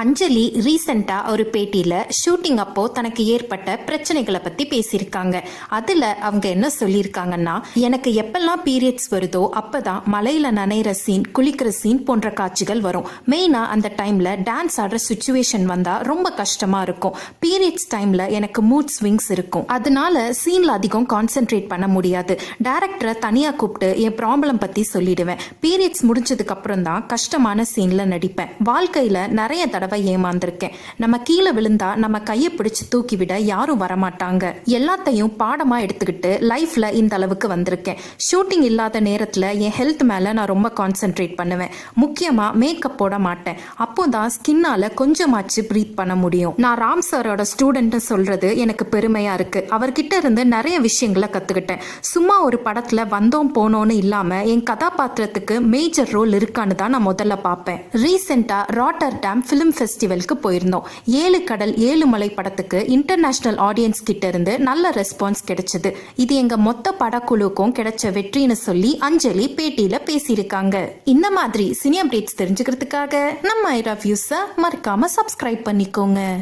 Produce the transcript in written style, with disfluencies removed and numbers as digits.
அஞ்சலி ரீசெண்டா ஒரு பேட்டியில ஷூட்டிங் அப்போ தனக்கு ஏற்பட்ட பிரச்சனைகளை பத்தி பேசியிருக்காங்க. அதுல அவங்க என்ன சொல்லியிருக்காங்கன்னா, எனக்கு எப்பெல்லாம் பீரியட்ஸ் வருதோ அப்பதான் மலையில நனைகிற சீன், குளிக்கிற சீன் போன்ற காட்சிகள் வரும். மெயினா அந்த டைம்ல டான்ஸ் ஆடுற சுச்சுவேஷன் வந்தா ரொம்ப கஷ்டமா இருக்கும். பீரியட்ஸ் டைம்ல எனக்கு மூட் ஸ்விங்ஸ் இருக்கும். அதனால சீன்ல அதிகம் கான்சென்ட்ரேட் பண்ண முடியாது. டைரக்டரை தனியா கூப்பிட்டு என் ப்ராப்ளம் பத்தி சொல்லிடுவேன். பீரியட்ஸ் முடிஞ்சதுக்கு அப்புறம் தான் கஷ்டமான சீன்ல நடிப்பேன். வாழ்க்கையில நிறைய தடவை ஏமாந்திருக்கேன். நம்ம கீழே விழுந்தா நம்ம கையை பிடிச்சு தூக்கி விட யாரும் வரமாட்டாங்க. எல்லாத்தையும் பாடமா எடுத்துக்கிட்டு லைஃப்ல இந்த அளவுக்கு வந்திருக்கேன். ஷூட்டிங் இல்லாத நேரத்துல என் ஹெல்த் மேல நான் ரொம்ப கான்சென்ட்ரேட் பண்ணுவேன். முக்கியமா மேக்கப் போட மாட்டேன். அப்போதான் ஸ்கின்னால கொஞ்சமாச்சு பிரீத் பண்ண முடியும். நான் ராம் சாரோட ஸ்டூடெண்ட் சொல்றது எனக்கு பெருமையா இருக்கு. அவர்கிட்ட இருந்து நிறைய விஷயங்களை கத்துக்கிட்டேன். சும்மா ஒரு படத்துல வந்தோம் போனோன்னு இல்லாம என் கதாபாத்திரத்துக்கு மேஜர் ரோல் இருக்கான்னு தான் நான் முதல்ல பார்ப்பேன். ரீசெண்டா ராட்டர்டாம் பிலிம் ஃபெஸ்டிவலுக்கு போயிருந்தோம். 7 கடல் 7 மலை படத்துக்கு இன்டர்நேஷனல் ஆடியன்ஸ் கிட்ட இருந்து நல்ல ரெஸ்பான்ஸ் கிடைச்சது. இது எங்க மொத்த படக்குழுக்கும் கிடைச்ச வெற்றின்னு சொல்லி அஞ்சலி பேட்டியில பேசியிருக்காங்க. இந்த மாதிரி சினி அப்டேட்ஸ் தெரிஞ்சுக்கிறதுக்காக நம்ம ஐரா வியூஸை மறக்காம சப்ஸ்கிரைப் பண்ணிக்கோங்க.